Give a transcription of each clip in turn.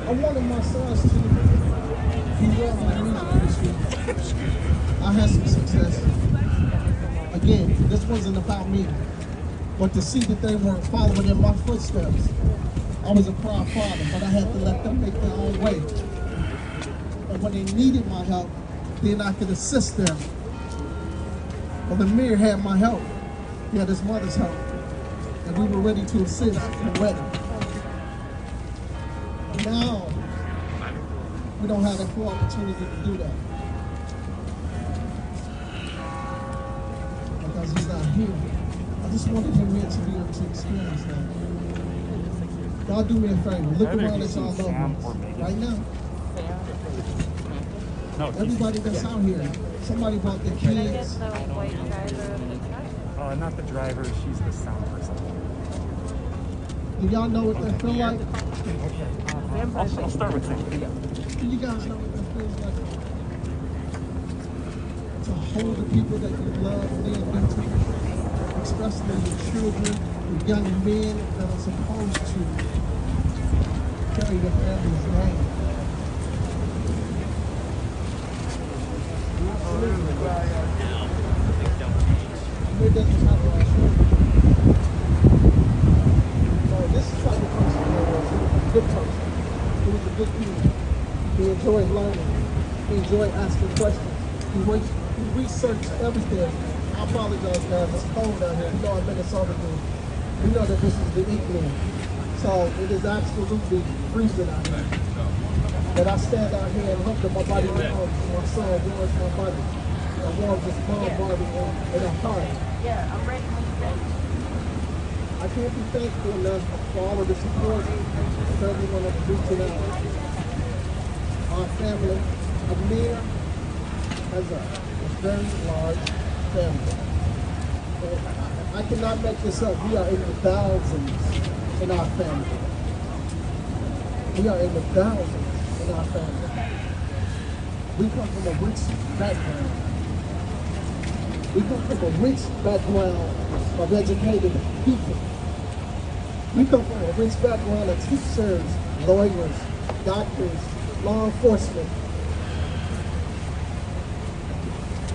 I wanted my sons to do well in the music industry. I had some success. Again, this wasn't about me, but to see that they weren't following in my footsteps. I was a proud father, but I had to let them make their own way. And when they needed my help, then I could assist them. Well, Amir had my help. He had his mother's help. And we were ready to assist and ready. Now, we don't have that full opportunity to do that. Because he's not here. I just wanted him here to be able to experience that. Y'all do me a favor. Look around at y'all loved ones. Right now. No, everybody that's out here. Somebody brought their kids. Not the driver, she's the sound person. Do y'all know what that feel like? I'll start with that. Do you guys know what that feels like? To hold the people that you love near you, especially your children, your young men that are supposed to carry your family's name. Absolutely. It doesn't have to be true. So this is like a person who was a good person. He was a good human. He enjoyed learning. He enjoyed asking questions. He researched everything. I apologize, guys. It's cold out here. You know I'm Minnesota, dude. You know that this is the evening. So it is absolutely freezing out here. But I stand out here and hope that my body warms. My son warms my body. And warms his mom body in her heart. Yeah, I'm ready when you're ready. I can't be thankful enough for all of the support of everyone on the group tonight. Our family, Amir, has a very large family. I cannot make this up. We are in the thousands in our family. We are in the thousands in our family. We come from a rich background. We come from a rich background of educated people. We come from a rich background of teachers, lawyers, doctors, law enforcement,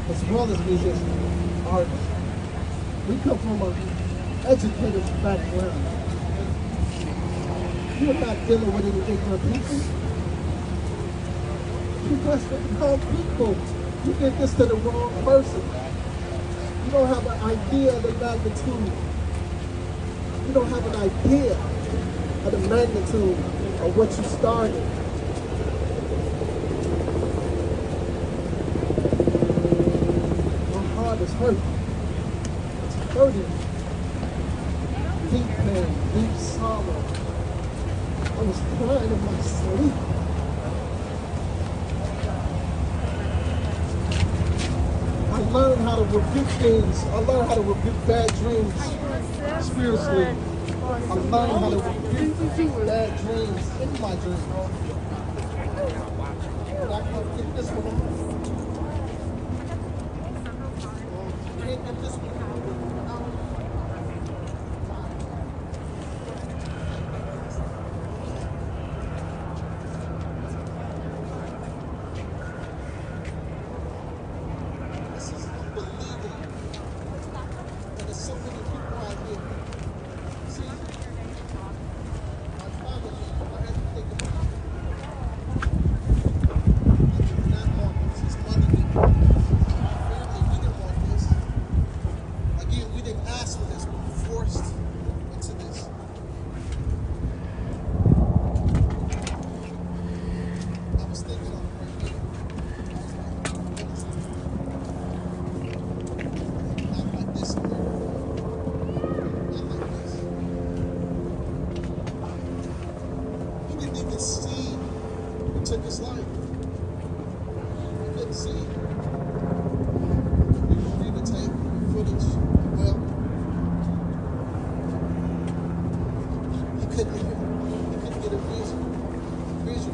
as well as musicians, artists. We come from an educated background. You're not dealing with any ignorant people. Because they're wrong people. You did this to the wrong person. You don't have an idea of the magnitude. You don't have an idea of the magnitude of what you started. My heart is hurt. It's hurting. Deep pain, deep sorrow. I was crying in my sleep. I learned how to rebuke things. I learned how to rebuke bad dreams spiritually. I learned how to rebuke bad dreams in my dreams. But I can't get this one off. I can't get this one off. Took his life. You couldn't see it. You can read the tape, footage. Well, you couldn't hear it. You couldn't get a visual. He's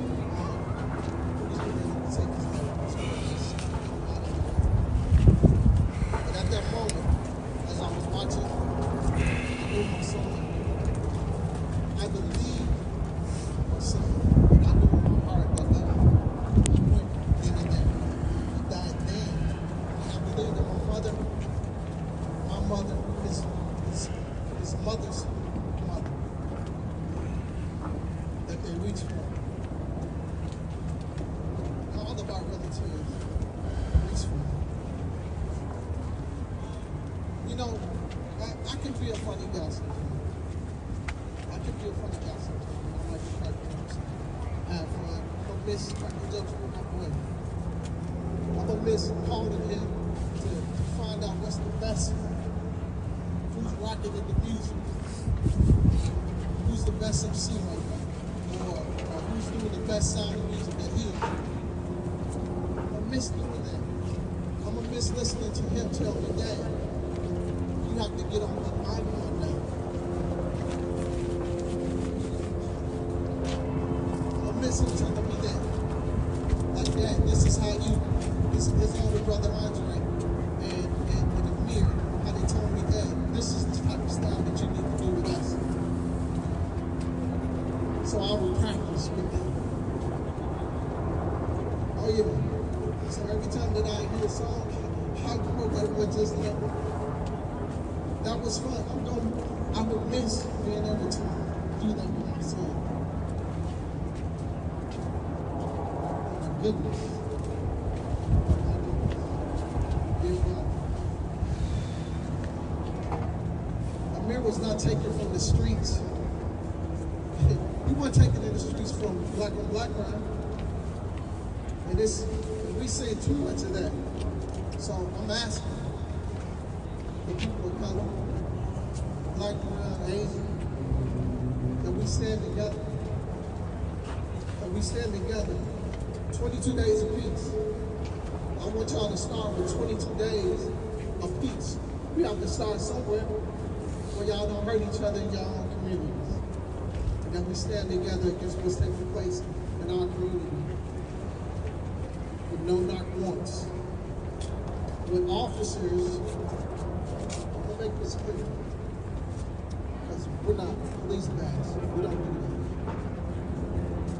ready to take his life. But at that moment, as I was watching, I knew my son. I believed my son. His mother's mother, that they reach for. All of our relatives reach for. You know, I can be a funny guy sometimes. I can be a funny guy sometimes. I like to crack jokes. I have fun. I'm gonna miss cracking jokes with my boy. I'm gonna miss calling him to find out what's the best. Who's rocking in the music? Who's the best MC right now? Or who's doing the best sound of music that he is? I'm gonna miss doing that. I'm gonna miss listening to him tell me, Dad, you have to get on what I'm on now. I'm gonna miss him telling me that. Like, Dad, this is how you, his older brother Andre and Amir, how they told me, Dad, this is the type of style that you need to do with us. So I will practice with them. Oh yeah. So every time that I hear a song, I go with this level. That was fun. I would miss being able to do that with my son. My goodness. Amir was not taken from the streets. He wasn't taken in the streets from black on black crime. And we say too much of that. So I'm asking the people of color, black, brown, Asian, that we stand together. That we stand together. 22 days of peace. I want y'all to start with 22 days of peace. We have to start somewhere where y'all don't hurt each other in your own communities. And that we stand together against what's taking place in our community. no knock warrants. With officers, I'm gonna make this clear, because we're not police bags. We don't do that.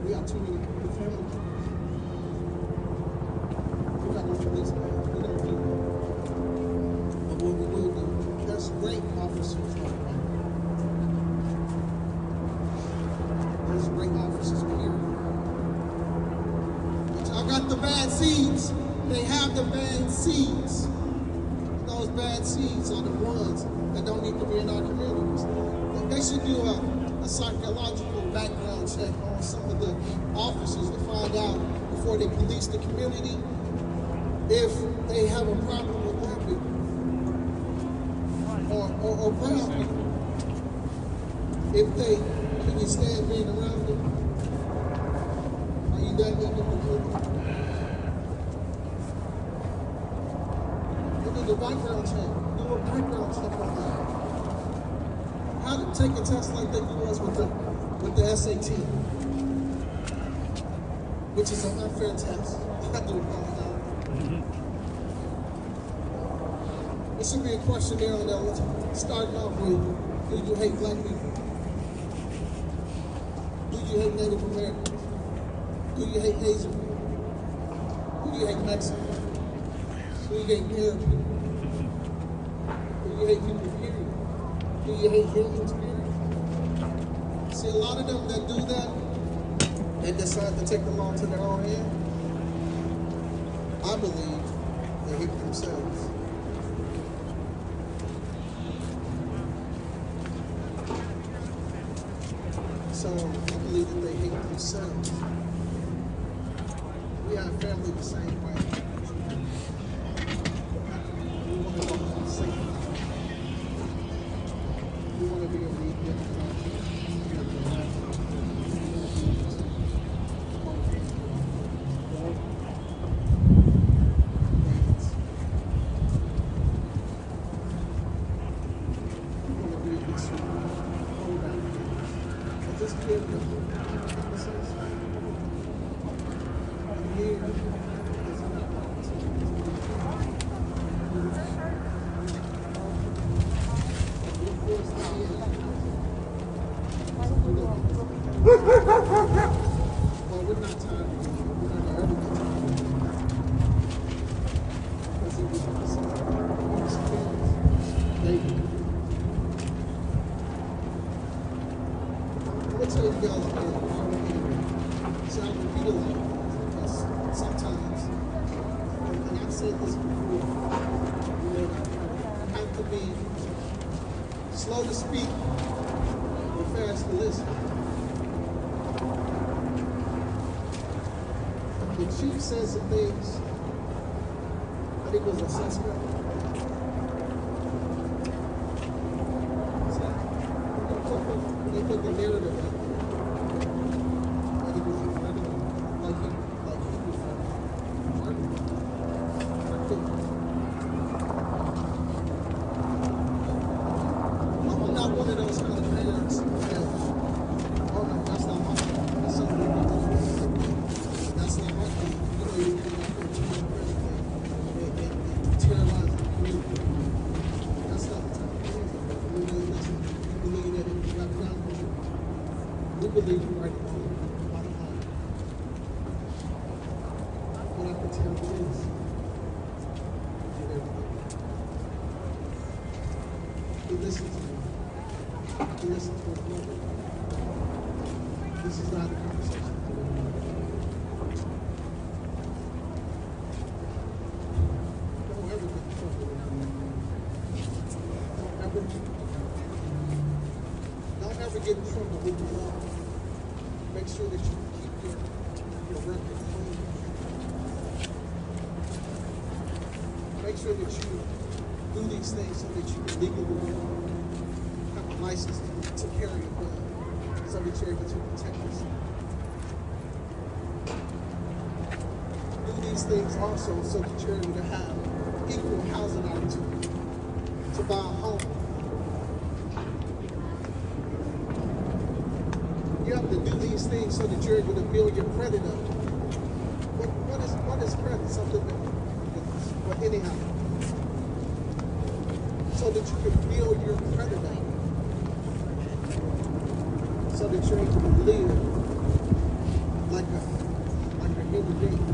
We got too many family members. We got no police bags. We don't do that. But what we will do, there's great officers out there. There's great officers, period. But y'all got the bad seeds. They have the bad seeds. Those bad seeds are the ones that don't need to be in our communities. They should do a psychological background check on some of the officers to find out before they police the community if they have a problem with black people or brown people. If they can you stand being around them? Are you done with them? The background check. Do a background check on that. How to take a test like they do us with the SAT, which is an unfair test. I do apologize. It should be a questionnaire on that. Starting off with, do you hate black people? Do you hate Native Americans? Do you hate Asian people? Do you hate Mexicans? Do you hate Arab people? Do you hate people, period? Do you hate humans, period? See, a lot of them that do that and decide to take the law into their own hand, I believe they hate themselves. So I believe that they hate themselves. We have family the same way. We want to go safe. We want to be able to eat dinner. Well, we're not tired. We're not ever get tired. Because it was David. I'm going to tell you guys again. So I'll repeat a lot. Because sometimes, and I've said this before, you have to be slow to speak and fast to listen. The chief said some things, I think it was a suspect. They put the narrative up. And he was like he was I'm not one of those kind of parents that, oh no, that's not my fault. That's something that that's not my fault. You know, and terrorize the community. That's not the type of thing. We believe that if you got ground control, we believe you're right on the bottom line. What I can tell you is, he listened to me. He listened to his mother. This is not a conversation. Don't ever get in trouble with me. Don't ever get in trouble with the law. Make sure that you keep your record clean. Make sure that you do these things so that you can legally have a license to carry a gun, so that you're able to protect yourself. Do these things also so that you're able to have equal housing opportunity, to buy a home. You have to do these things so that you're able to build your credit up. What card is credit, something that, but anyhow, so that you can build your credit up, so that you're able to live like a human being.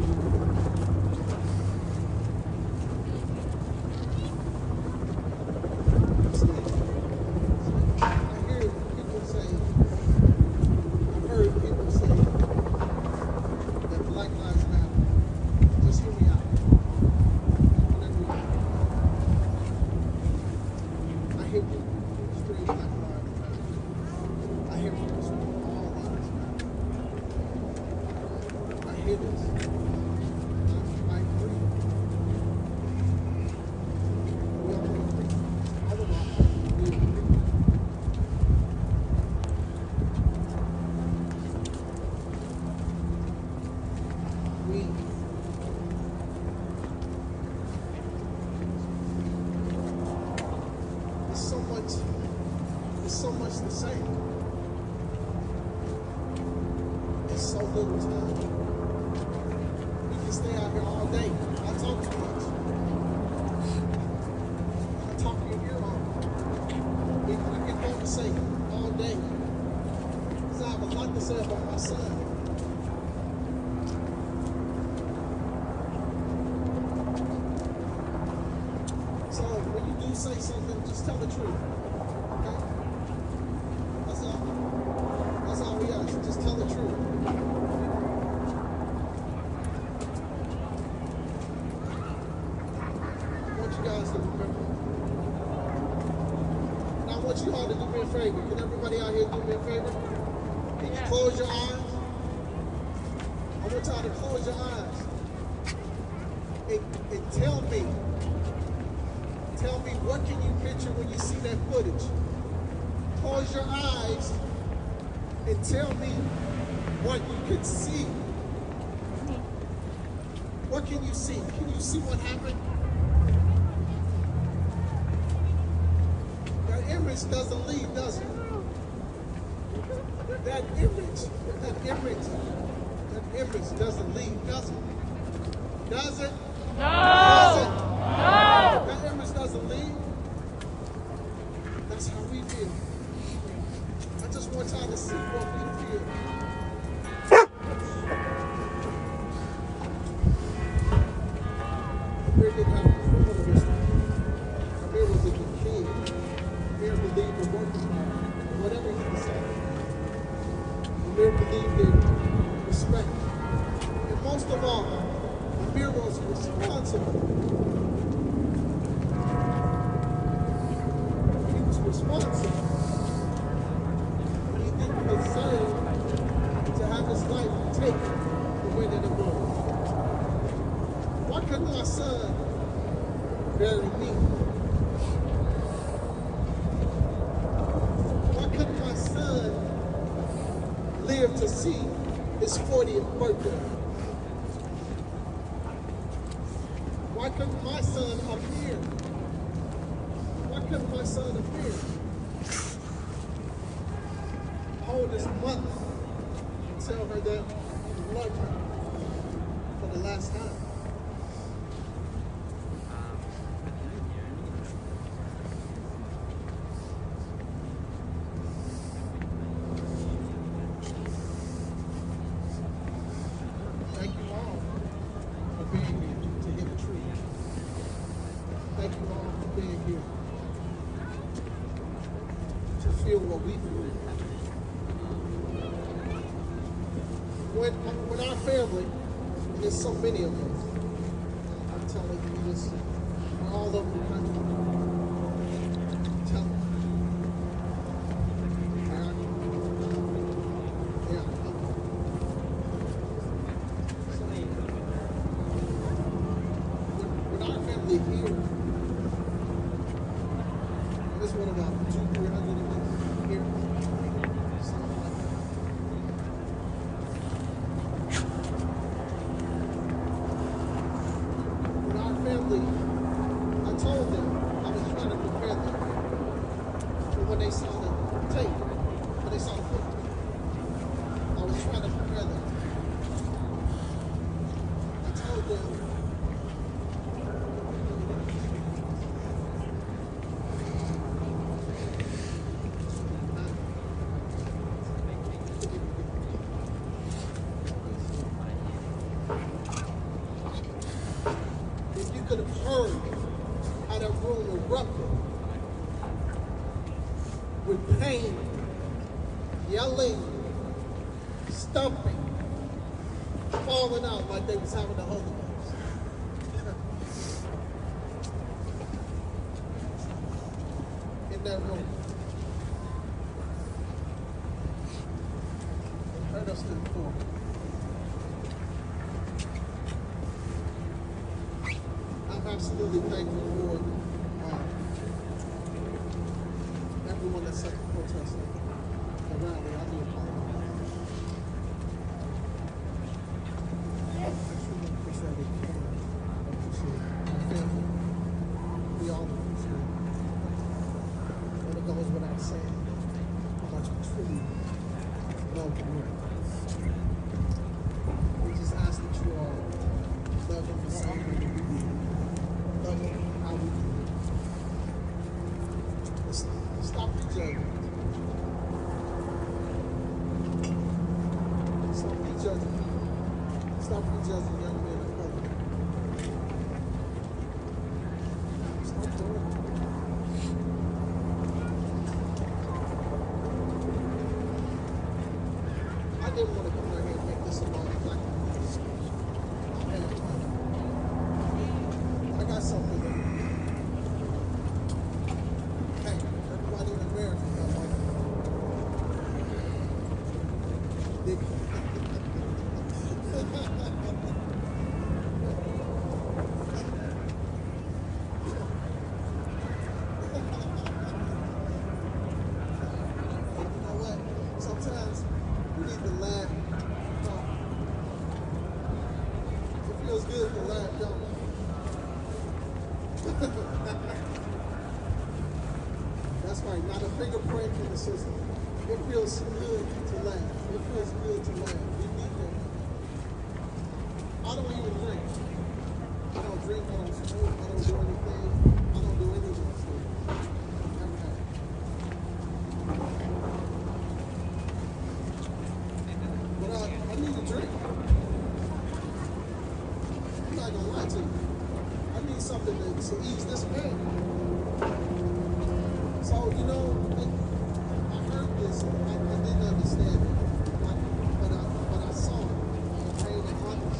It's so much the same. It's so little time. We can stay out here all day. I talk too much. I talk your ear off. We can conversate all day. Because I have a lot to say about my son. So when you do say something, just tell the truth. Okay? That's all. That's all we ask. Just tell the truth. I want you guys to remember. And I want you all to do me a favor. Can everybody out here do me a favor? Can you close your eyes? I want y'all to close your eyes. And tell me what can you picture when you see that footage? Close your eyes and tell me what you can see. What can you see? Can you see what happened? That image doesn't leave, does it? That image doesn't leave, does it? Does it? No! Does it? No! That image doesn't leave. That's how we feel. I just want y'all to see what we feel. Amir didn't have a criminal history. Amir was a good kid. Amir believed in working hard, whatever he decided. Amir believed in respect. And most of all, Amir was responsible. Responsible. He didn't deserve to have his life taken the way that it was. Why couldn't my son bury me? Why couldn't my son live to see his 40th birthday? Why couldn't my son appear? Why couldn't my son appear? Hold his mother and tell her that he loved her for the last time. Thank you all for being here to hear the truth. Thank you all for being here to feel what we feel. When our family, and there's so many of us, I'm telling you this, we're all over the country. Tell them. When our family here, there's one about 200-300 of us here. Something like that. When our family, I told them, I was trying to prepare them for when they saw the tape, when they saw the footage. I was trying to prepare them. I told them could have heard how that room erupted with pain, yelling, stumping, falling out like they was having the Holy Ghost. In that room. Heard us to the floor. I'm absolutely thankful for everyone that set the protest around me. I do apologize. I truly appreciate it. I appreciate my family. We all appreciate it. And it goes without saying how much we truly love the Lord. We just ask that you all love Him the same way that we do. Love Him how we do. Stop prejudging. Stop prejudging. Stop prejudging young men of color. Stop doing it. I didn't want to come right here and make this about black people. I got something that everybody in America got money. You know what? Sometimes we need to laugh. It feels good to laugh, don't it? That's right, not a fingerprint in the system. It feels good to laugh. It feels good to laugh. We need that. I don't even drink. I don't drink, I don't smoke, I don't do anything. I don't do any of those things. Never have. But I need a drink. I'm not gonna lie to you. I need something to ease this pain. So, you know, I heard this, I didn't understand it, but I saw it. Rain and others.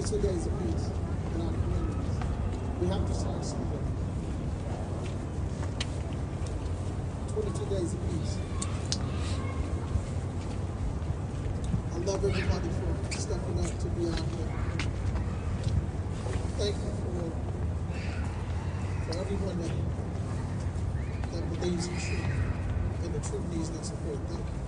22 days of peace in our communities. We have to start somewhere. 22 days of peace. I love everybody for stepping up to be out here. Thank you for everyone that believes in truth and the truth needs that support. Thank you.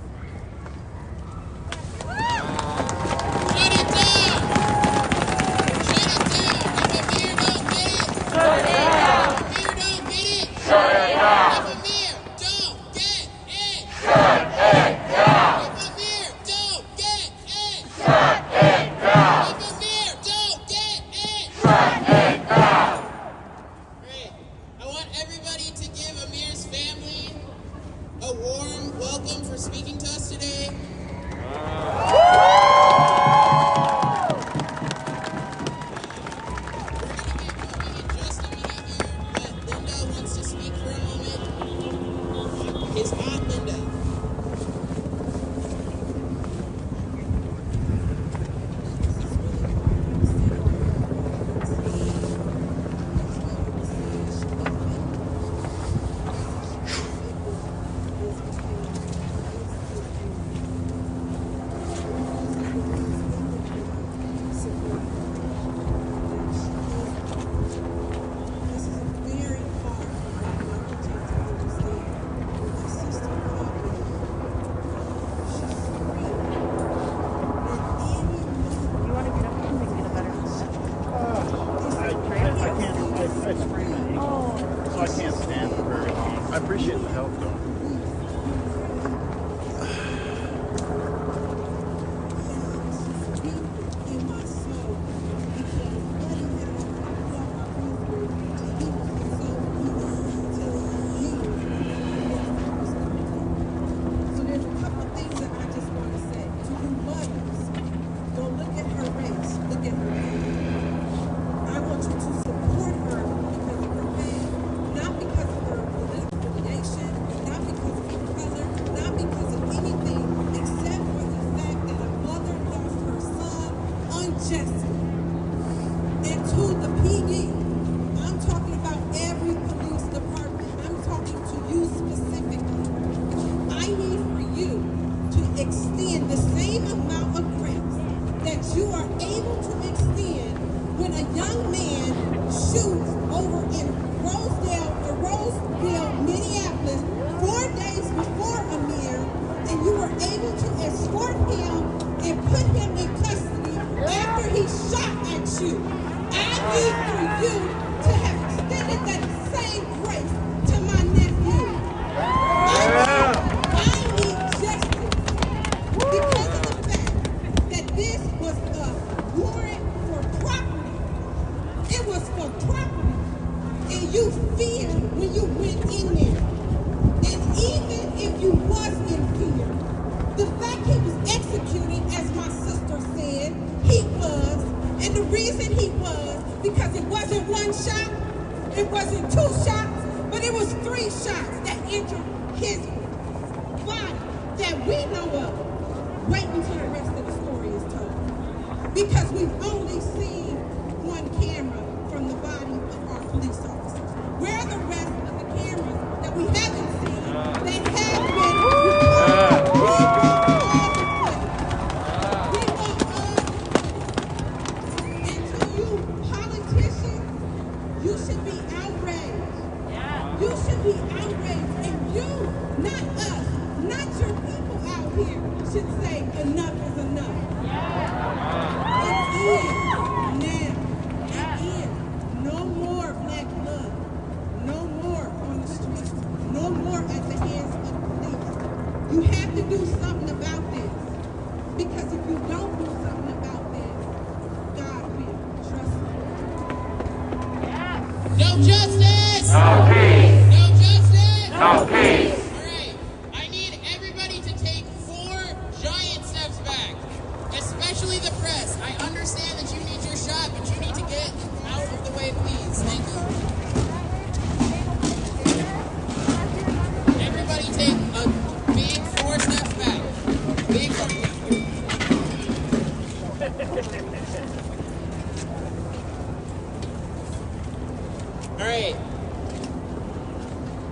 All right.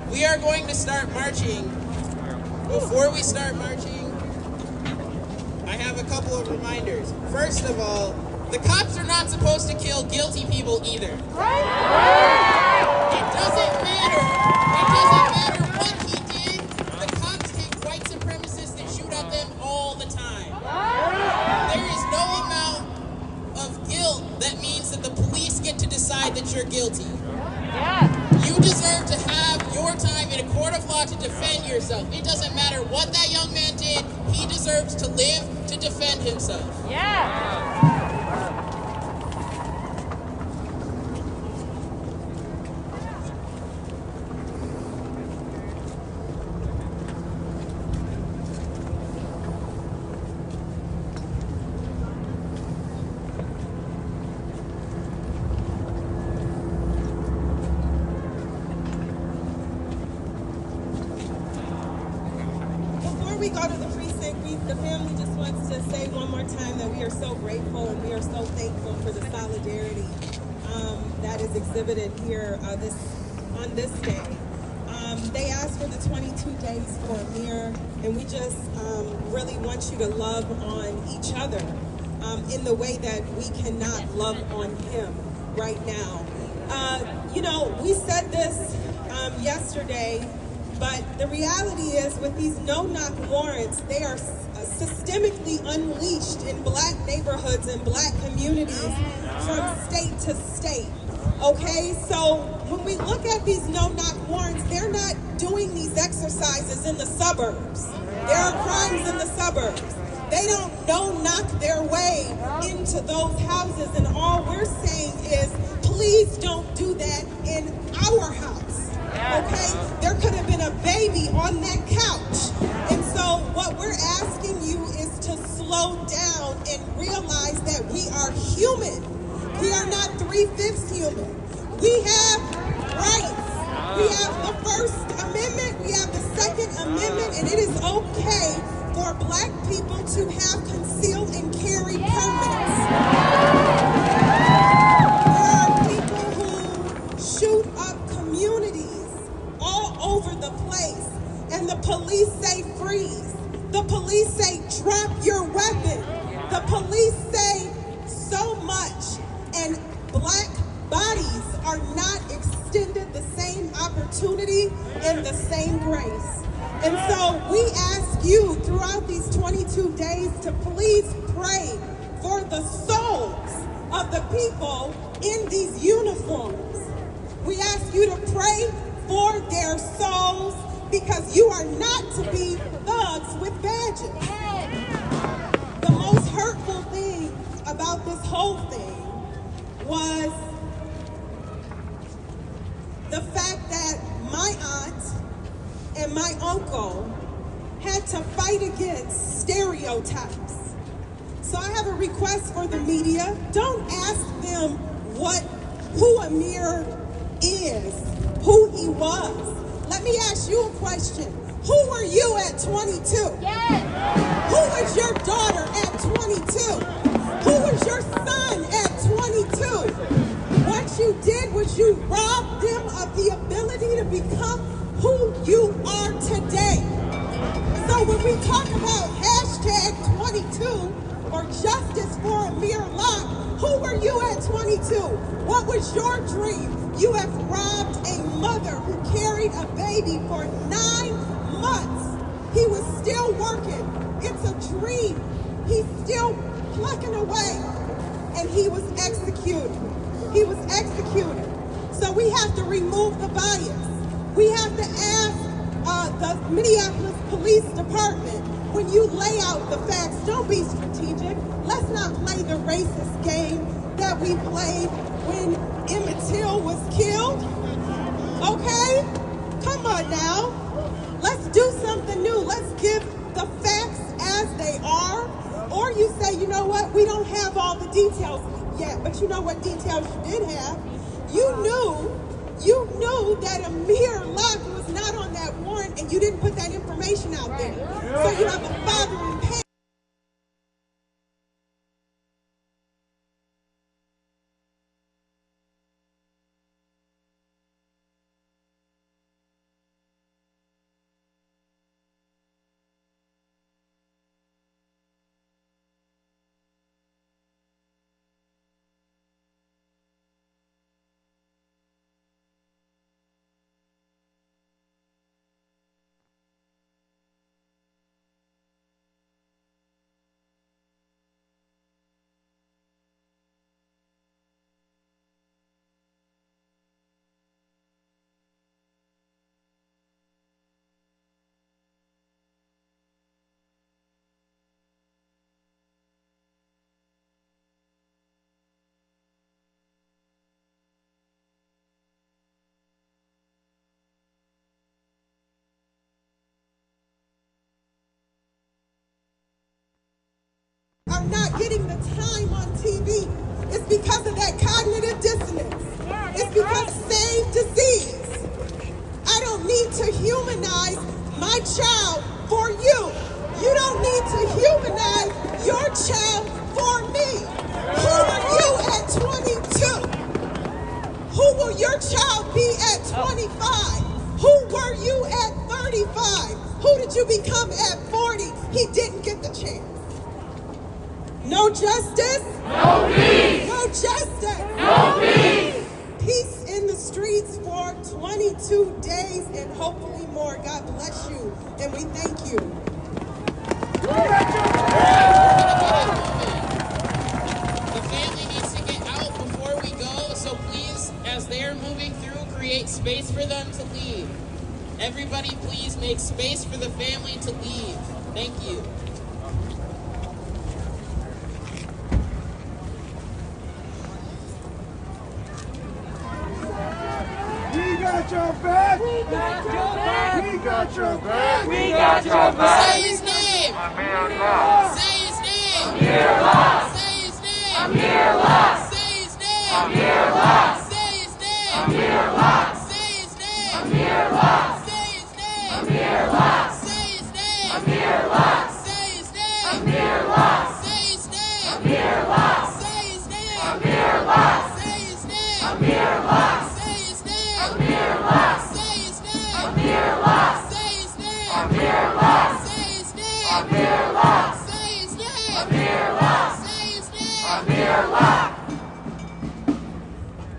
We are going to start marching. Before we start marching, I have a couple of reminders. First of all, the cops are not supposed to kill guilty people either. It doesn't matter. It doesn't matter what he did. The cops take white supremacists and shoot at them all the time. There is no amount of guilt that means that the police get to decide that you're guilty. You deserve to have your time in a court of law to defend yourself. It doesn't matter what that young man did. He deserves to live to defend himself. We go to the precinct, the family just wants to say one more time that we are so grateful and we are so thankful for the solidarity that is exhibited here on this day. They asked for the 22 days for Amir, and we just really want you to love on each other in the way that we cannot love on him right now. You know, we said this yesterday, but the reality is, with these no-knock warrants, they are systemically unleashed in black neighborhoods and black communities from state to state. Okay, so when we look at these no-knock warrants, they're not doing these exercises in the suburbs. There are crimes in the suburbs. They don't no-knock their way into those houses, and all we're saying is, please don't do that in our house. Okay, there could have been a baby on that couch. And so what we're asking you is to slow down and realize that we are human. We are not 3/5 human. We have rights. We have the First Amendment, we have the Second Amendment, and it is okay for black people to have concealed and carry permits. There are people who shoot up communities all over the place, and the police say freeze. The police say drop your weapon. The police say so much, and black bodies are not extended the same opportunity and the same grace. And so we ask you throughout these 22 days to please pray for the souls of the people in these uniforms. We ask you to pray for their souls, because you are not to be thugs with badges. The most hurtful thing about this whole thing was the fact that my aunt and my uncle had to fight against stereotypes. So I have a request for the media. Don't ask them who Amir is, who he was. Let me ask you a question. Who were you at 22? Yes. Who was your daughter at 22? Who was your son at 22? What you did was you robbed them of the ability to become who you are today. So when we talk about #22 or justice for Amir Locke, who were you at 22? What was your dream? You have robbed a mother who carried a baby for 9 months. He was still working. It's a dream. He's still plucking away. And he was executed. He was executed. So we have to remove the bias. We have to ask the Minneapolis Police Department, when you lay out the facts, don't be strategic. Let's not play the racist game that we played when Emmett Till was killed. Okay? Come on now. Let's do something new. Let's give the facts as they are. Or you say, you know what, we don't have all the details yet, but you know what details you did have? You knew that Amir Locke was not on that warrant, and you didn't put that information out there. So you have a father in pain. are not getting the time on TV, it's because of that cognitive dissonance. It's because same disease. I don't need to humanize my child for you. You don't need to humanize your child for me. Who are you at 22? Who will your child be at 25? Who were you at 35? Who did you become at 40? He didn't get the chance. No justice? No peace! No justice? No peace! Peace in the streets for 22 days and hopefully more. God bless you, and we thank you. The family needs to get out before we go, so please, as they're moving through, create space for them to leave. Everybody, please make space for the family to leave. Thank you. We got your back! We got your back! We got your back! We got your back! Say his name! Amir Locke! Say his name! Amir Locke! Say his name! Amir Locke! Say his name! Amir Locke! Say his name! Amir Locke! Say his name! Amir Locke! Say his name! Amir Locke! Say his name! Amir Locke! Say his name! Amir Locke! Say his name! Amir Locke! Say his name! Amir Locke! Say his name! Amir Locke! Say his name! Amir Locke! Say his name! Amir Locke! Say his name! Amir Locke! Say his name! Amir Locke! Say his name! Amir Locke! Say his name! Amir Locke!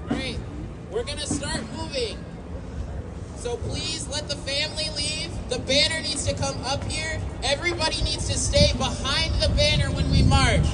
Great. We're gonna start moving. So please let the family leave. The banner needs to come up here. Everybody needs to stay behind the banner when we march.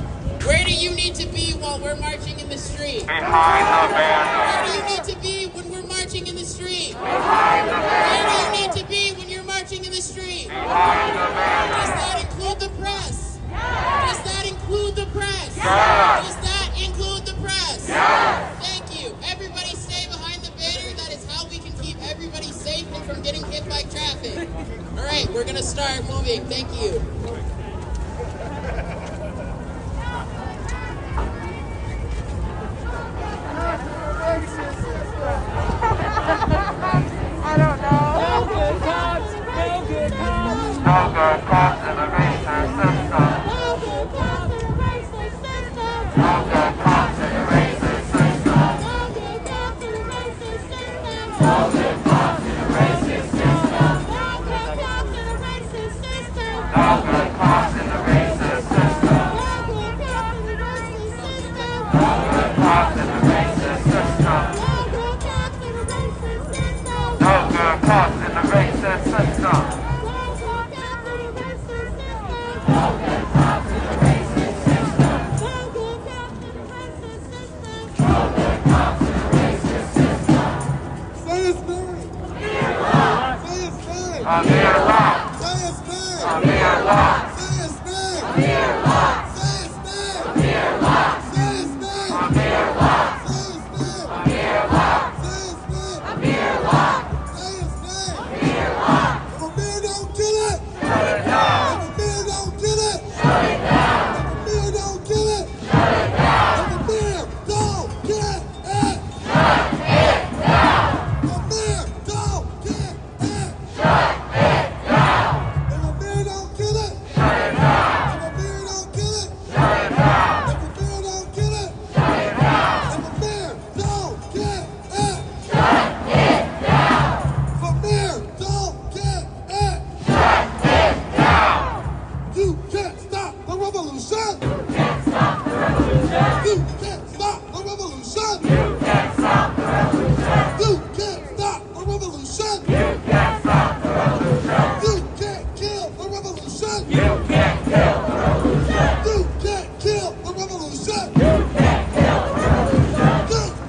Where do you need to be while we're marching in the street? Behind the banner! Where do you need to be when we're marching in the street? Behind the Where banner! do you need to be when you're marching in the street? Behind the banner! Does that include the press? Does that include the press? Yes. Does that include the press? Yes. Thank you. Everybody stay behind the banner. That is how we can keep everybody safe and from getting hit by traffic. All right, we're going to start moving. Thank you. I don't know. No good cops in the racist system. No good cops in the racist system. No good cops in the racist system. No good cops in the racist system. No good cops in the racist system. No good cops in the racist system. No good cops in the racist system. No good cops in the racist system. No good cops in the racist system. No good cops in the racist system. No good cops in the racist system. Amir Locke! Say his name! Amir Locke! Say his name! Amir Locke! Say his name! Amir Locke! Say his name! Amir Locke! Say his name! Amir Locke! Say his name! Amir Locke! Say his name! Amir Locke! If Amir don't kill it! Shut it down! If Amir don't kill it! Shut it down! If Amir don't kill it! Shut it down! If Amir don't get it! Shut it down! Amir don't get it! Shut it down! If Amir don't kill it! Shut it down! If Amir don't kill it! Shut it down! If Amir don't kill it! Shut it down! If Amir don't get it! Shut it down! If Amir don't get it! Shut it down! You can't stop the revolution! You can't stop the revolution! You can't stop the revolution! You can't stop the revolution! You can't stop the revolution! You can't stop the revolution! You can't kill the revolution! You can't kill the revolution! You can't kill the revolution! You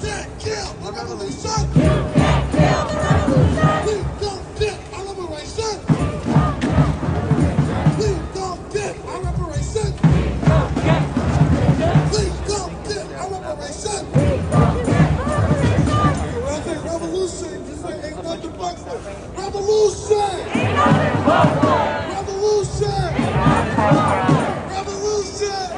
can't kill the revolution! You can't kill the revolution! You can't kill the revolution! We don't get our liberation! We don't get our reparation! We don't get our reparation! When I say revolution, you say ain't nothing but revolution! Revolution! Revolution!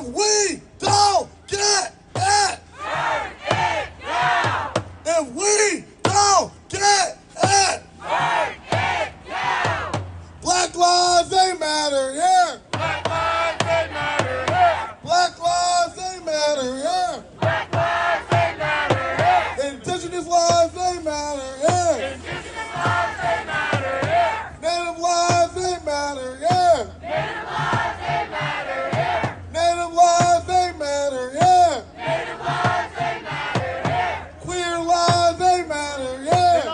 If we don't get it, burn it down. if we don't get it, Burn it down. Black lives, they matter here. Black lives, they matter here. Black lives, they matter here. Black lives, they matter here. Indigenous lives, they matter here. Indigenous lives, they matter here. Native lives, they matter here. Native lives, they matter here. Native lives, they matter here. Native lives, they matter here. Queer lives, they matter here. Queer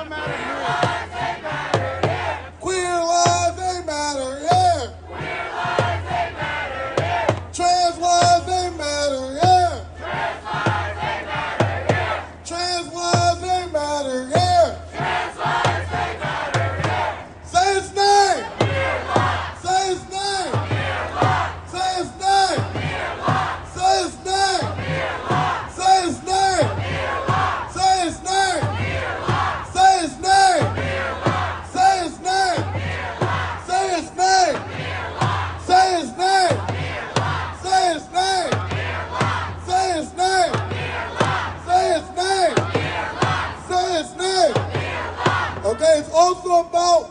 lives, they matter here. Queer lives, they matter here. Queer lives, they matter here. Trans lives, they matter here. Trans lives, they matter here. Trans lives, they matter here. Trans lives, they matter here. Say his name. Amir Locke. Say his name. Amir Locke. Say his name. Amir Locke. Say his name. Amir Locke. Say his name. Amir Locke. Say his name. Amir Locke. Say his name. Amir Locke. Say his name. Amir Locke. Say his name. Amir Locke. Say his name. Amir Locke. Say his name. Amir Locke. Say his name. Amir Locke. Say his name. Amir Locke. Say his name. Amir Locke. Okay, it's also about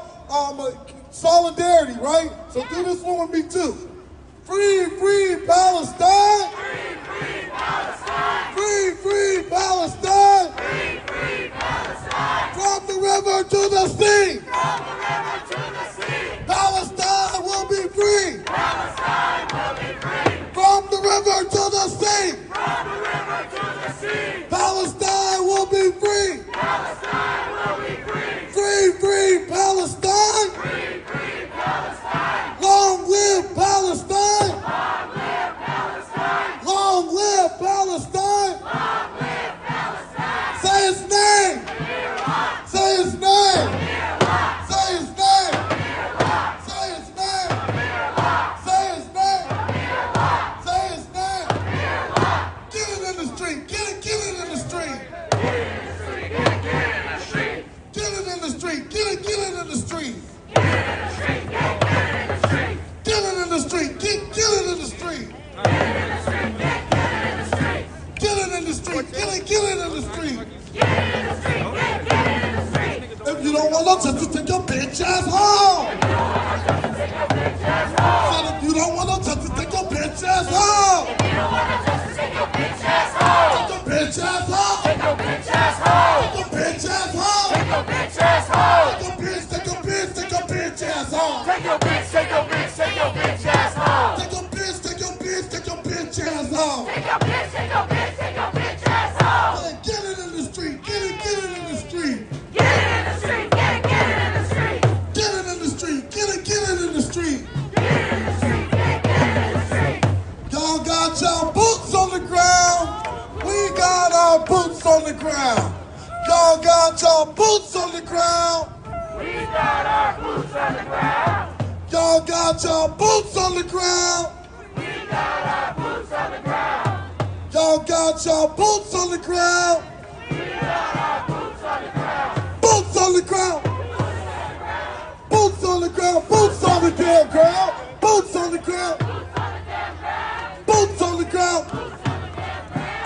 solidarity, right? So do this one with me too. Free, free Palestine. Free, free Palestine. Free, free Palestine. Free, free Palestine. From the river to the sea. From the river to the sea. Palestine will be free. Palestine will be free. From the river to the sea. From the river to the sea. Palestine will be free. Palestine will be free. Free, free Palestine. Free, free Palestine. Long live Palestine. Long live Palestine. Long live Palestine. Long live Palestine. Say his name. Amir Locke. Say his name. Amir Locke. Say his name. Amir Locke. Say his name. Amir Locke. Say his name. Amir Locke. Say his name. Amir Locke. Get it in the street. Get it in the street. Get it in the street. Get it in the street. Get it in the street. Get it in the street. Get it in the street. Get it in the street. Get it in the street. Get it in the street. Get it in the street. Get it in the street. Get it in the street. Get it in the street. Get it in the street. Get it in the street. If you don't want no justice, take your bitch ass home. Take your bitch ass home. Said if you don't want no justice, take your bitch ass home. You don't want no justice, take your bitch ass home. Take your bitch ass home. Take your bitch ass home. Take your bitch ass home. Take your bitch ass home. Take your bitch, take your bitch, take your bitch ass home. Take your bitch, take your bitch, take your bitch ass home. Take your bitch, take your bitch, take your bitch ass home. Take your bitch, take your bitch, take your bitch ass home. Get it in the street. Get it in the street. Get it in the street, get it in the street. Get it in the street. Get it in the street. Get it in the street, get it in the street. Y'all got y'all boots on the ground. We got our boots on the ground. Y'all got y'all boots on the ground. We got our boots on the ground. Y'all got y'all boots on the ground. We got our boots on the ground. Y'all got y'all boots on the ground. We got our boots on the ground. Boots on the ground. Boots on the ground. Boots on the damn ground. Boots on the ground. Boots on the ground.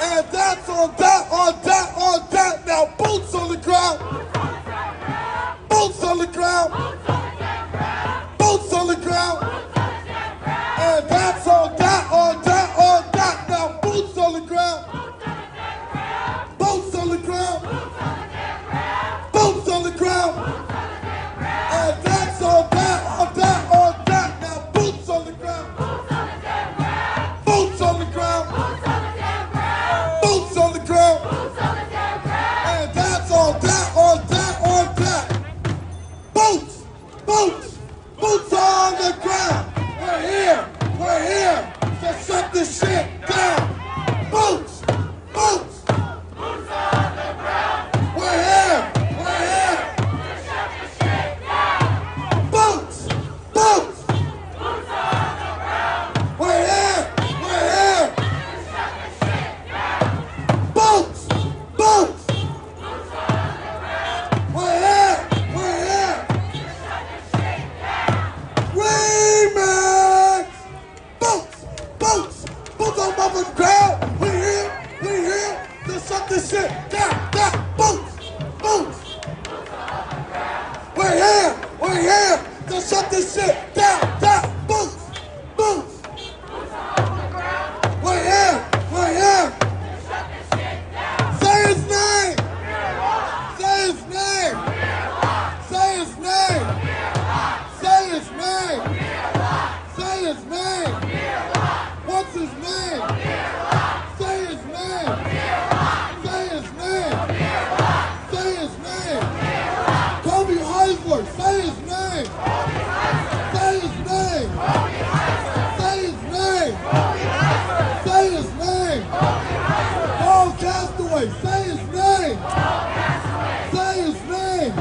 And that's on that. Now boots on the ground. Boots on the ground. Boots on the ground. And that's on that. Now boots on the ground. Boots on the ground. Boots on the ground. And that's on that. Now boots on the ground. Boots on the ground. Boots on the ground. And that's on that. Boots on the ground. We're here. So shut this shit down. Boots on the ground. We're here. Shut the shit down. Boots Boots on the ground. We're here. Shut the shit down. Boots Boots on the ground. We're here. Shut the shit down. Remix. Boots on name? What's his name? Say his name. Say his name. Say his name. Kobe Heisler. Say his name. Say his name. Say his name. Say his name. Paul Castaway. Say his name. Say his name.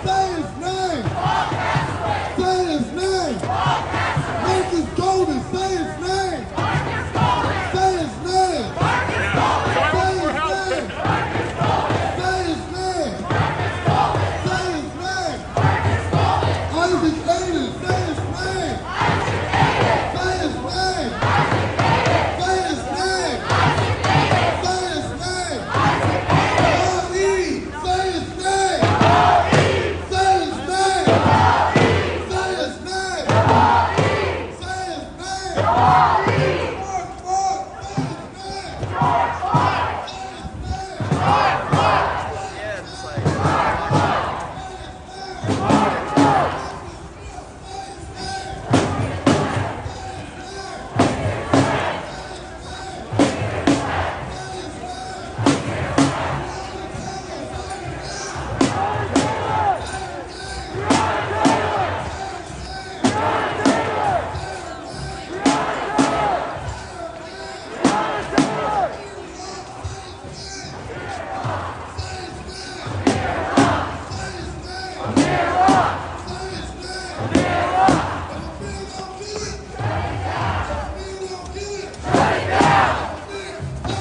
Say his name. Say his name. Marcus Golden. Say his name. Say his name. Say his name. Say his name. Say his name. Isaac Aiden. Say his name. Say his name. Say his name. Say his name. Say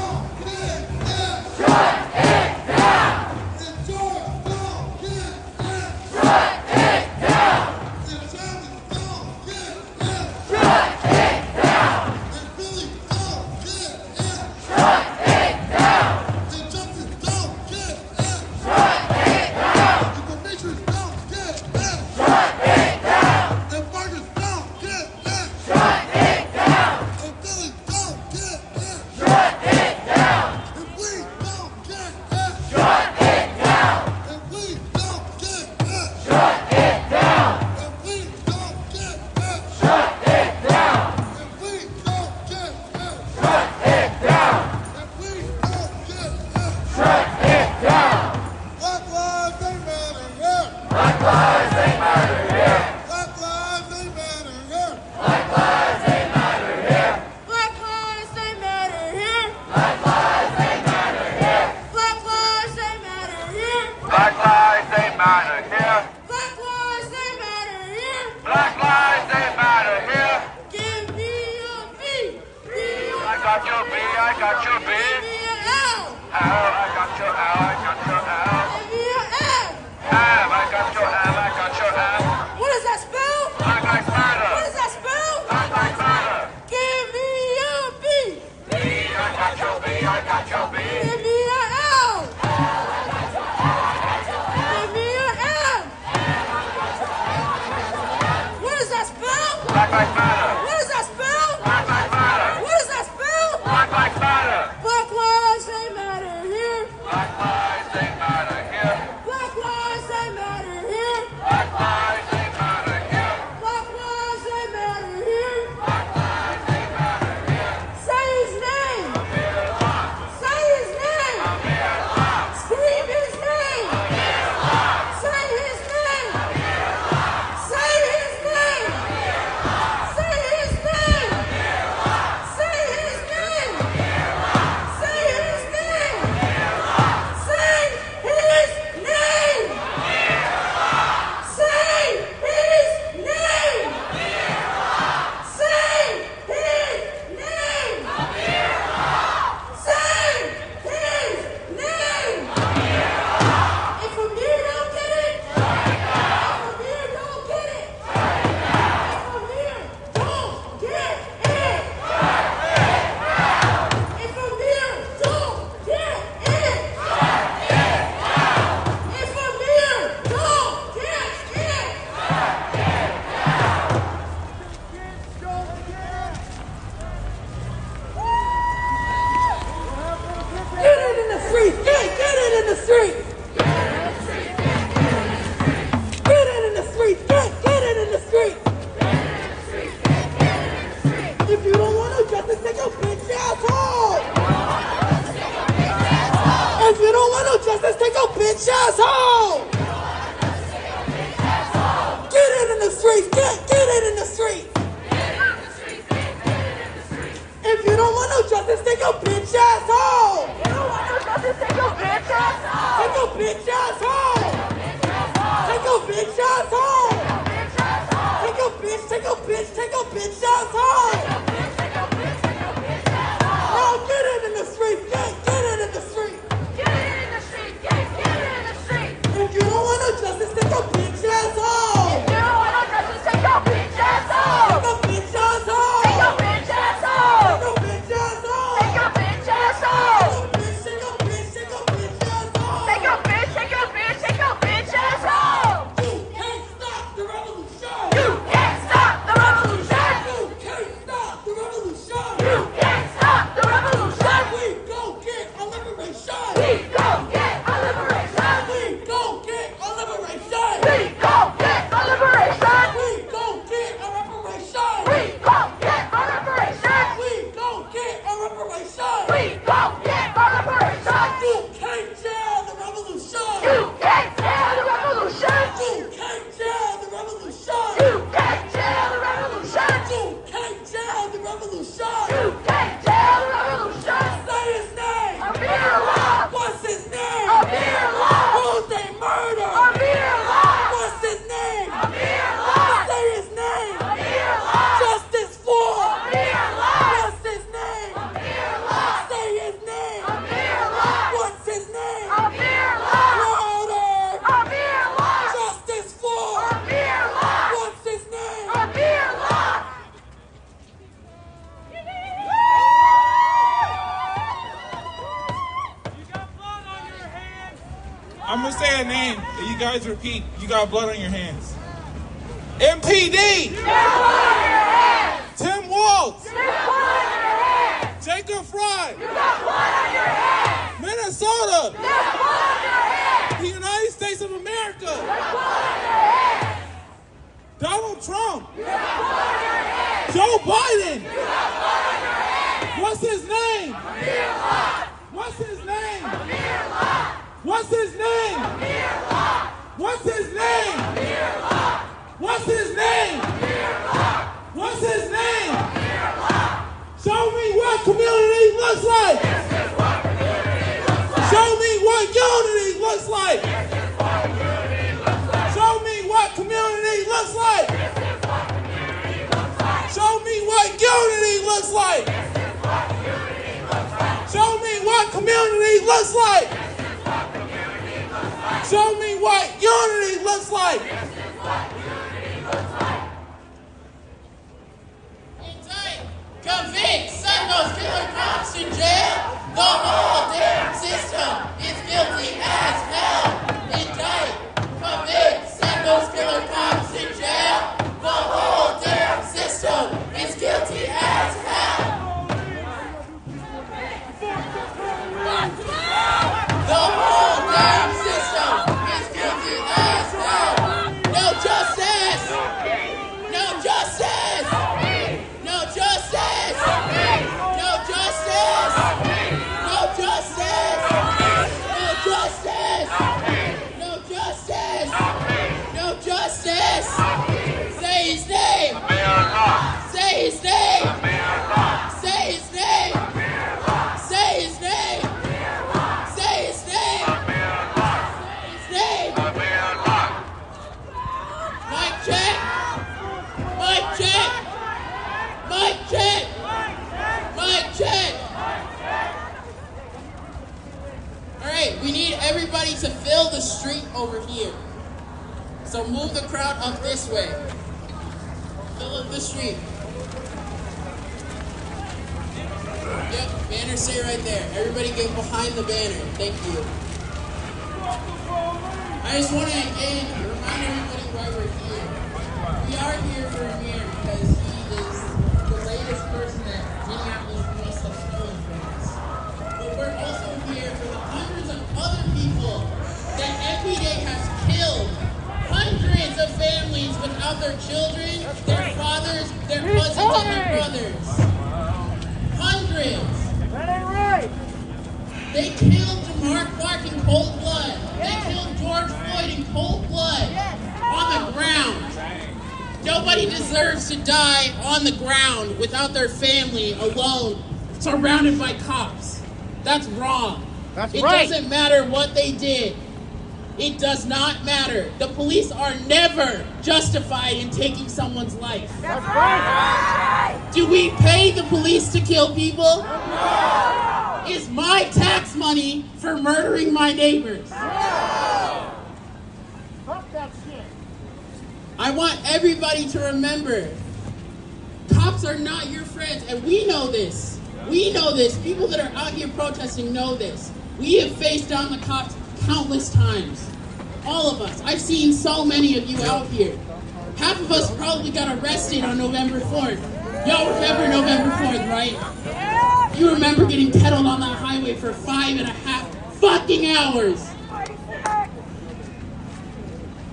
his name. Say his name. Say his name. Say his name. Mark, say his name. Say your bitch ass home. Get it in the streets. Get it in the streets. If you don't want no justice, take your bitch ass home. If you don't want no justice, take your bitch ass home. Take your bitch ass home. Take your bitch ass home. Take your bitch ass home. Now get it in the streets. Get it in the streets. Get it in the streets. Get it in the streets. If you don't want no justice, take your bitch ass home. If you don't want no justice, take your bitch ass home. Take your bitch ass home. Take your bitch ass home. Take your bitch ass home. Take your bitch ass home. Take your bitch ass home. Take your bitch ass home. You can't stop the revolution. You can't stop the revolution. You can't stop the revolution. You can't stop the revolution. We gon' get our liberation. We gon' get our liberation. We gon' get our liberation. We gon' get our liberation. We gon' get our reparation. We gon' get our liberation. We gon' get our reparation. We gon' get our liberation. You can't jail the revolution. You can't tell the revolution. You can't jail the revolution. You can't tell the revolution. You can't jail the revolution. You can't tell the revolution. Say his name. Amir Locke. What's his name? Amir Locke. Who's they murder? Amir Locke. What's his name? Amir Locke. Say his name. Amir Locke. Justice for. Amir Locke. What's his name? Amir Locke. Say his name. Amir Locke. What's his name? Amir Locke. Louder. Amir Locke. Justice for. Amir Locke. What's his name? Amir Locke. I'm gonna say a name and you guys repeat. You got blood on your hands. MPD! Tim Waltz! Jacob Fry! Minnesota! The United States of America! Donald Trump! Joe Biden! What's his name? What's his name? What's his name? What's his name? What's his name? What's his name? Show me what community looks like. Show me what unity looks like. Show me what community looks like. Show me what unity looks like. Show me what community looks like. Show me what unity looks like. Indict, convict, send those killer cops in jail. The whole damn system is guilty as hell. Indict, convict, send those killer cops in jail. The whole damn system is guilty as hell. The whole damn system is guilty as hell. No justice. No justice. No justice. No justice. No justice. No justice. No justice. No justice. Say his name. Say his name. Say his name. Say his name. Say his name. Say his name. Mic check. Mic check. Mic check. Mic check. All right, we need everybody to fill the street over here. So move the crowd up this way. Fill up the street. Yep, banner stay right there. Everybody get behind the banner. Thank you. I just want to again remind everybody why we're here. We are here for Amir because he is the latest person that Minneapolis police have stolen from us. But we're also here for the hundreds of other people that MPD has killed. Hundreds of families without their children, their fathers, their cousins, and their brothers. Hundreds. That ain't right. They killed Jamar Clark in cold blood. Nobody deserves to die on the ground without their family, alone, surrounded by cops. That's wrong. It doesn't matter what they did. It does not matter. The police are never justified in taking someone's life. That's right. Do we pay the police to kill people? No. Is my tax money for murdering my neighbors? No. Fuck that shit. I want everybody to remember, cops are not your friends, and we know this. We know this. People that are out here protesting know this. We have faced down the cops countless times. All of us. I've seen so many of you out here. Half of us probably got arrested on November 4th. Y'all remember November 4th, right? You remember getting kettled on that highway for 5.5 fucking hours.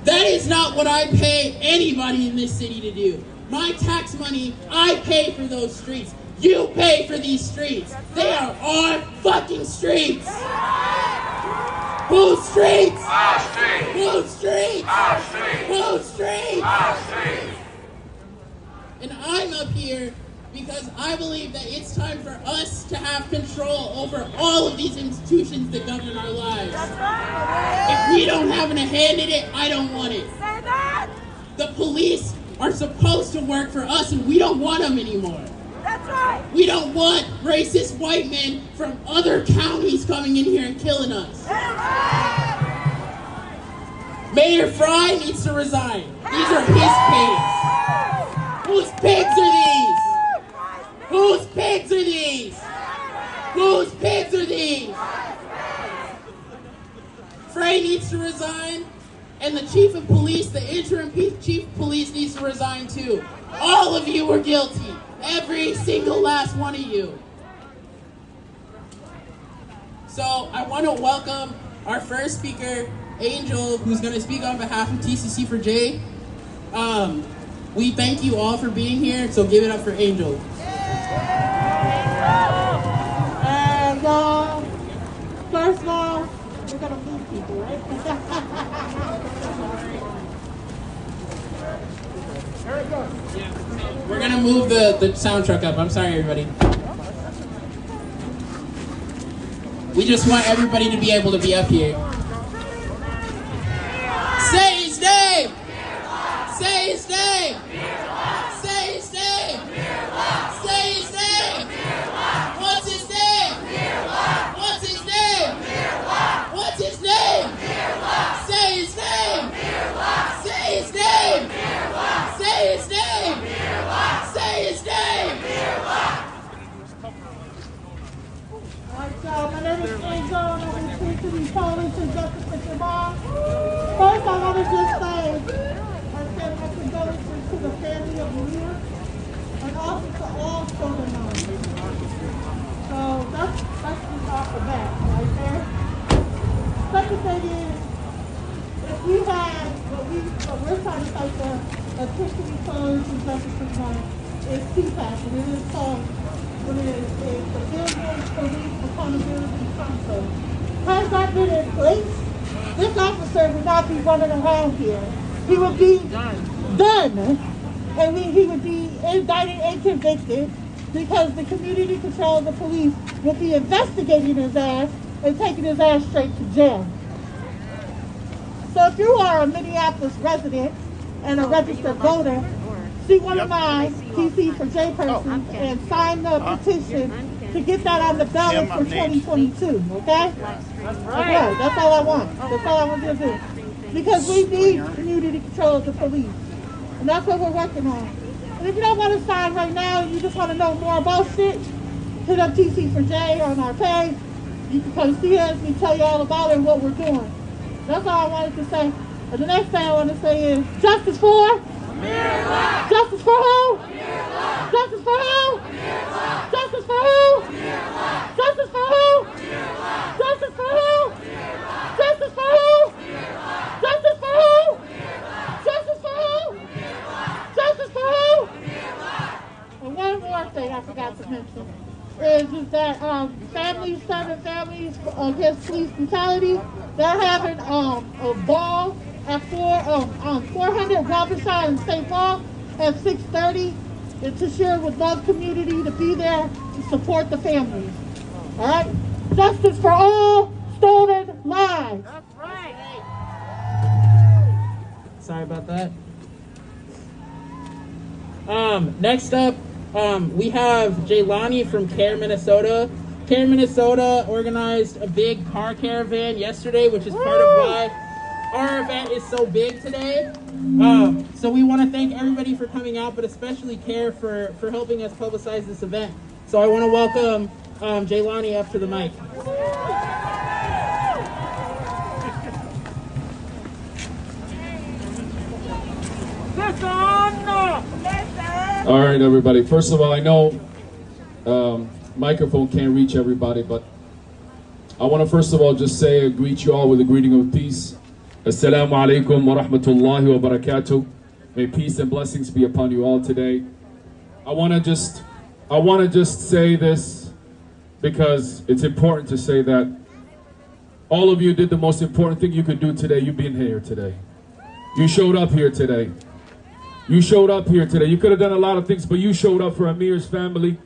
That is not what I pay anybody in this city to do. My tax money, I pay for those streets. You pay for these streets. They are our fucking streets. Whose streets? Our streets. Whose streets? Our streets. Whose streets? Our streets. And I'm up here because I believe that it's time for us to have control over all of these institutions that govern our lives. If we don't have a hand in it, I don't want it. The police are supposed to work for us, and we don't want them anymore. That's right. We don't want racist white men from other counties coming in here and killing us. Mayor Fry needs to resign. These are his pigs. Whose pigs are these? Whose pigs are these? Whose pigs are these? Frey needs to resign, and the chief of police, the interim chief of police, needs to resign too. All of you were guilty. Every single last one of you. So I want to welcome our first speaker, Angel, who's going to speak on behalf of TCC for J. We thank you all for being here, so give it up for Angel. And first of all, we're going to move people, right? Very good. We're going to move the sound truck up. I'm sorry, everybody. We just want everybody to be able to be up here. Say his name! Say his name! Say his name! Say his name! What's his name? What's his name? What's his name? Say his name! Say his name! Say his name! Say his name! My name is Angel, and I'm here to be calling to Justice for Jamal. First, I want to just say, I send my condolences to the family of Amir, and also to all children known. So that's just off the bat, right there. Second thing is, if we had what we're trying to fight for, officially closed in Justice for Jamal, is CPAC, and it is called. What it is the Building Police Accountability Council. Has that been in place, this officer would not be running around here. He would be done. And he would be indicted and convicted because the community control of the police would be investigating his ass and taking his ass straight to jail. So if you are a Minneapolis resident and a registered voter, see one of my TC for J persons and sign the petition to get that on the ballot for 2022, okay? That's right. Okay, that's all I want. That's all I want you to do. Because we need community control of the police. And that's what we're working on. And if you don't want to sign right now, you just want to know more about shit, hit up TC for J on our page. You can come see us. We tell you all about it and what we're doing. That's all I wanted to say. And the next thing I want to say is justice for? Amir Locke. Justice for who? Amir Locke. Justice for who? Amir Locke. Justice for who? Amir Locke. Justice for who? Amir Locke. Justice for who? Amir Locke. Justice for who? Amir Locke. Justice for who? Amir Locke. Justice for who? Amir Locke. Justice for who? Amir Locke. And one more thing I forgot to mention is that families, serving families against police brutality, they're having a ball at 400 Robinson and St. Paul at 6:30 and to share with Love Community to be there to support the families. All right? Justice for all stolen lives. That's right. Sorry about that. Next up, we have Jaylani from CARE Minnesota. CARE Minnesota organized a big car caravan yesterday, which is part of why our event is so big today. So we want to thank everybody for coming out, but especially CARE for helping us publicize this event. So I want to welcome Jaylani up to the mic. All right, everybody. First of all, I know microphone can't reach everybody, but I want to first of all just say, greet you all with a greeting of peace. Assalamu alaikum wa rahmatullahi wa barakatuh. May peace and blessings be upon you all today. I want to just say this because it's important to say that all of you did the most important thing you could do today. You being here today. You showed up here today. You showed up here today. You could have done a lot of things, but you showed up for Amir's family.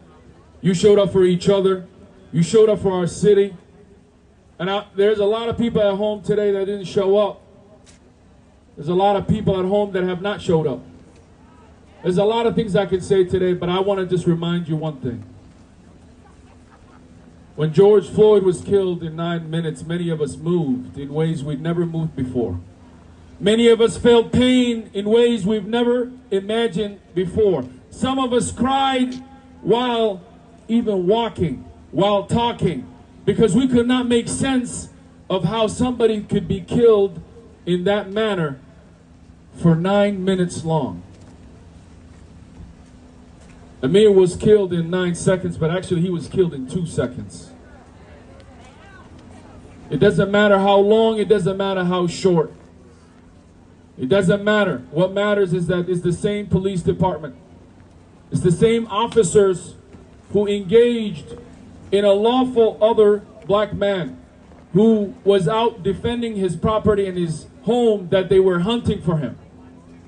You showed up for each other. You showed up for our city. And there's a lot of people at home today that didn't show up. There's a lot of people at home that have not showed up. There's a lot of things I can say today, but I want to just remind you one thing. When George Floyd was killed in 9 minutes, many of us moved in ways we'd never moved before. Many of us felt pain in ways we've never imagined before. Some of us cried while even walking, while talking, because we could not make sense of how somebody could be killed in that manner for 9 minutes long. Amir was killed in 9 seconds, but actually he was killed in 2 seconds. It doesn't matter how long, it doesn't matter how short. It doesn't matter. What matters is that it's the same police department. It's the same officers who engaged in a lawful other black man who was out defending his property and his home that they were hunting for him.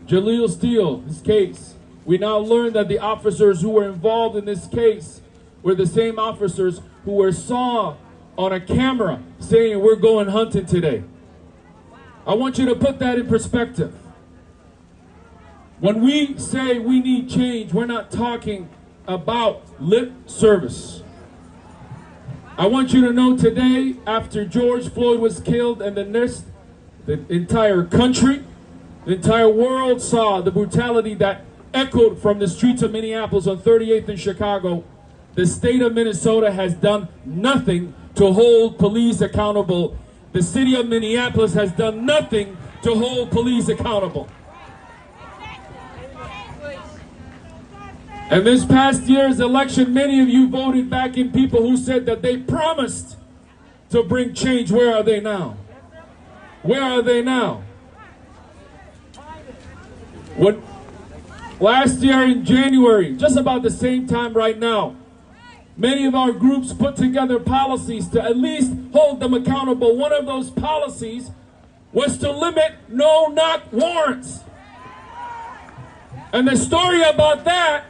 Jaleel Steele, his case. We now learn that the officers who were involved in this case were the same officers who were saw on a camera saying, "We're going hunting today." I want you to put that in perspective. When we say we need change, we're not talking about lip service. I want you to know today, after George Floyd was killed and the entire country, the entire world saw the brutality that echoed from the streets of Minneapolis on 38th and Chicago, the state of Minnesota has done nothing to hold police accountable. The city of Minneapolis has done nothing to hold police accountable. And this past year's election, many of you voted back in people who said that they promised to bring change. Where are they now? Where are they now? When last year in January, just about the same time right now, many of our groups put together policies to at least hold them accountable. One of those policies was to limit no-knock warrants. And the story about that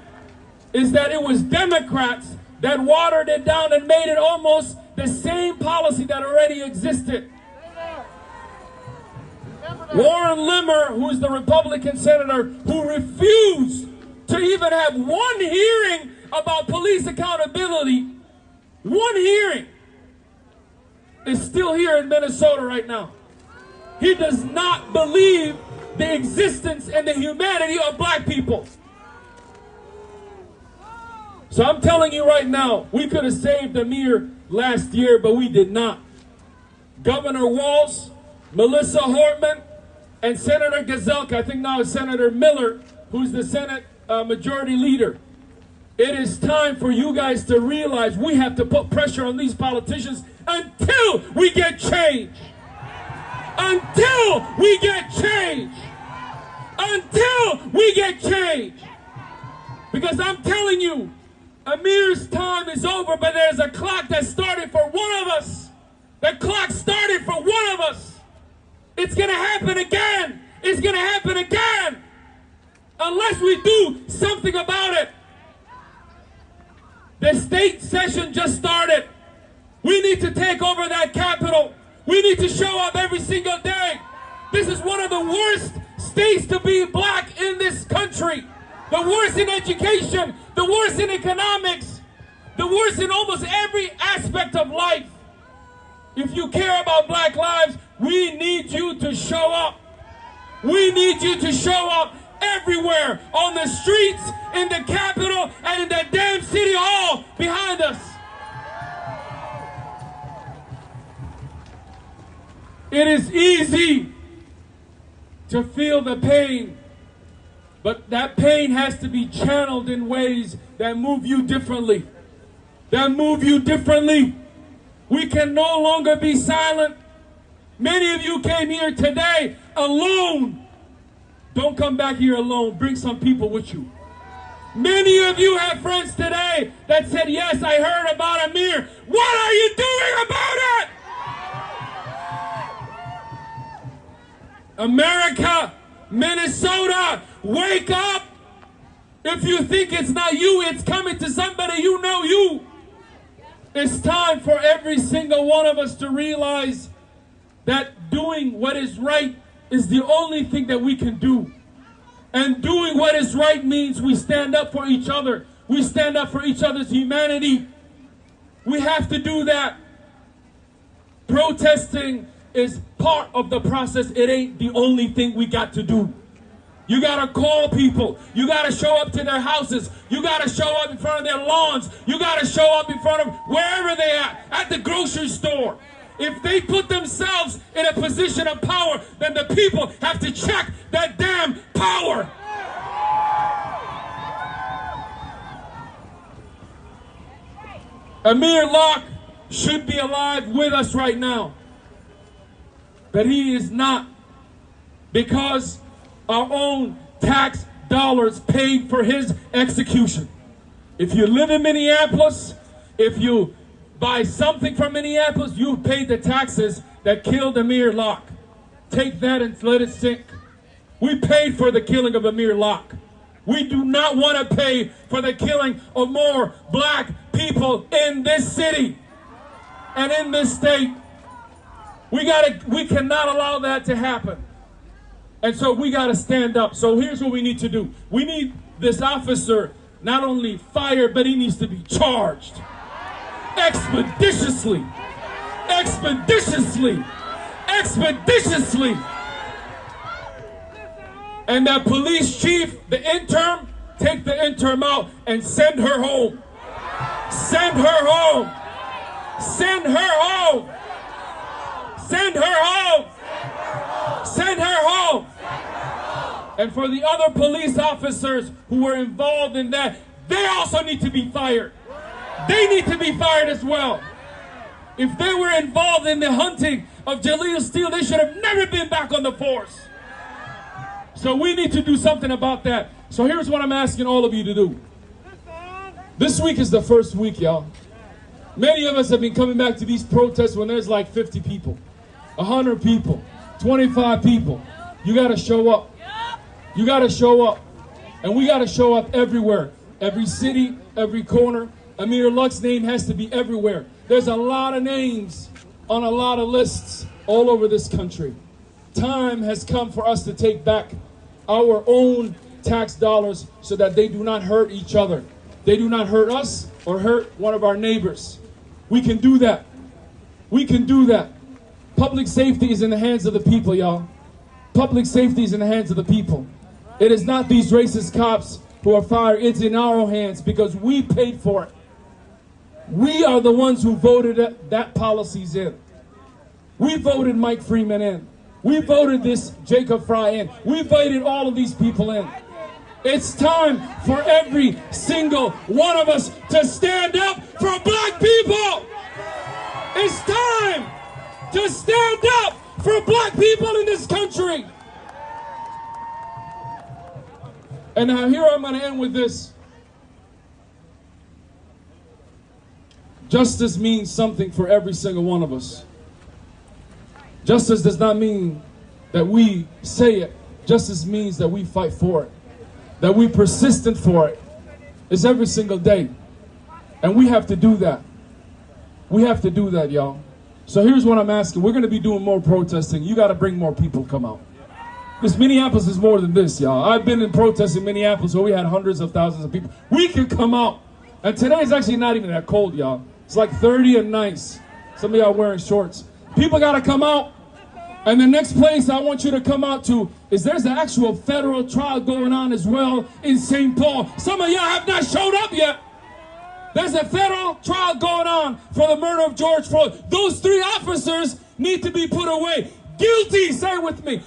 is that it was Democrats that watered it down and made it almost the same policy that already existed. Warren Limmer, who's the Republican senator who refused to even have one hearing about police accountability, one hearing, is still here in Minnesota right now. He does not believe the existence and the humanity of black people. So I'm telling you right now, we could have saved Amir last year, but we did not. Governor Walz, Melissa Hortman, and Senator Gazelka, I think now it's Senator Miller, who's the Senate Majority Leader. It is time for you guys to realize we have to put pressure on these politicians until we get change. Until we get change. Until we get change. Because I'm telling you, Amir's time is over, but there's a clock that started for one of us. The clock started for one of us. It's going to happen again. It's going to happen again. unless we do something about it. The state session just started. We need to take over that Capitol. We need to show up every single day. This is one of the worst states to be black in this country. The worst in education, the worst in economics, the worst in almost every aspect of life. If you care about black lives, we need you to show up. We need you to show up everywhere, on the streets, in the Capitol, and in the damn City Hall behind us. It is easy to feel the pain, but that pain has to be channeled in ways that move you differently. That move you differently. We can no longer be silent. Many of you came here today alone. Don't come back here alone. Bring some people with you. Many of you have friends today that said, yes, I heard about Amir. What are you doing about it? America, Minnesota, wake up. If you think it's not you, it's coming to somebody you know you. It's time for every single one of us to realize that doing what is right is the only thing that we can do. And doing what is right means we stand up for each other. We stand up for each other's humanity. We have to do that. Protesting is part of the process. It ain't the only thing we got to do. You got to call people. You got to show up to their houses. You got to show up in front of their lawns. You got to show up in front of wherever they are, at the grocery store. If they put themselves in a position of power, then the people have to check that damn power. Amir Locke should be alive with us right now. But he is not, because our own tax dollars paid for his execution. If you live in Minneapolis, if you buy something from Minneapolis, you paid the taxes that killed Amir Locke. Take that and let it sink. We paid for the killing of Amir Locke. We do not want to pay for the killing of more black people in this city and in this state. We cannot allow that to happen. And so we got to stand up. So here's what we need to do. We need this officer not only fired, but he needs to be charged. Expeditiously. Expeditiously. Expeditiously. And that police chief, the intern, take the intern out and send her home. Send her home. Send her home. Send her home. Send her home. And for the other police officers who were involved in that, they also need to be fired. They need to be fired as well. If they were involved in the hunting of Jaleel Steele, they should have never been back on the force. So we need to do something about that. So here's what I'm asking all of you to do. This week is the first week, y'all. Many of us have been coming back to these protests when there's like 50 people, 100 people, 25 people. You got to show up. You got to show up. And we got to show up everywhere. Every city, every corner. Amir Locke's name has to be everywhere. There's a lot of names on a lot of lists all over this country. Time has come for us to take back our own tax dollars so that they do not hurt each other. They do not hurt us or hurt one of our neighbors. We can do that. We can do that. Public safety is in the hands of the people, y'all. Public safety is in the hands of the people. It is not these racist cops who are fired. It's in our own hands because we paid for it. We are the ones who voted that policies in. We voted Mike Freeman in. We voted this Jacob Fry in. We voted all of these people in. It's time for every single one of us to stand up for black people. It's time to stand up for black people in this country. And now here I'm going to end with this. Justice means something for every single one of us. Justice does not mean that we say it. Justice means that we fight for it. that we persistent for it. It's every single day. And we have to do that. We have to do that, y'all. So here's what I'm asking. We're going to be doing more protesting. You got to bring more people come out. Because Minneapolis is more than this, y'all. I've been in protests in Minneapolis where we had hundreds of thousands of people. We can come out. And today is actually not even that cold, y'all. It's like 30 and nice. Some of y'all wearing shorts. People got to come out. And the next place I want you to come out to is there's an actual federal trial going on as well in St. Paul. Some of y'all have not showed up yet. There's a federal trial going on for the murder of George Floyd. Those 3 officers need to be put away. Guilty, say it with me.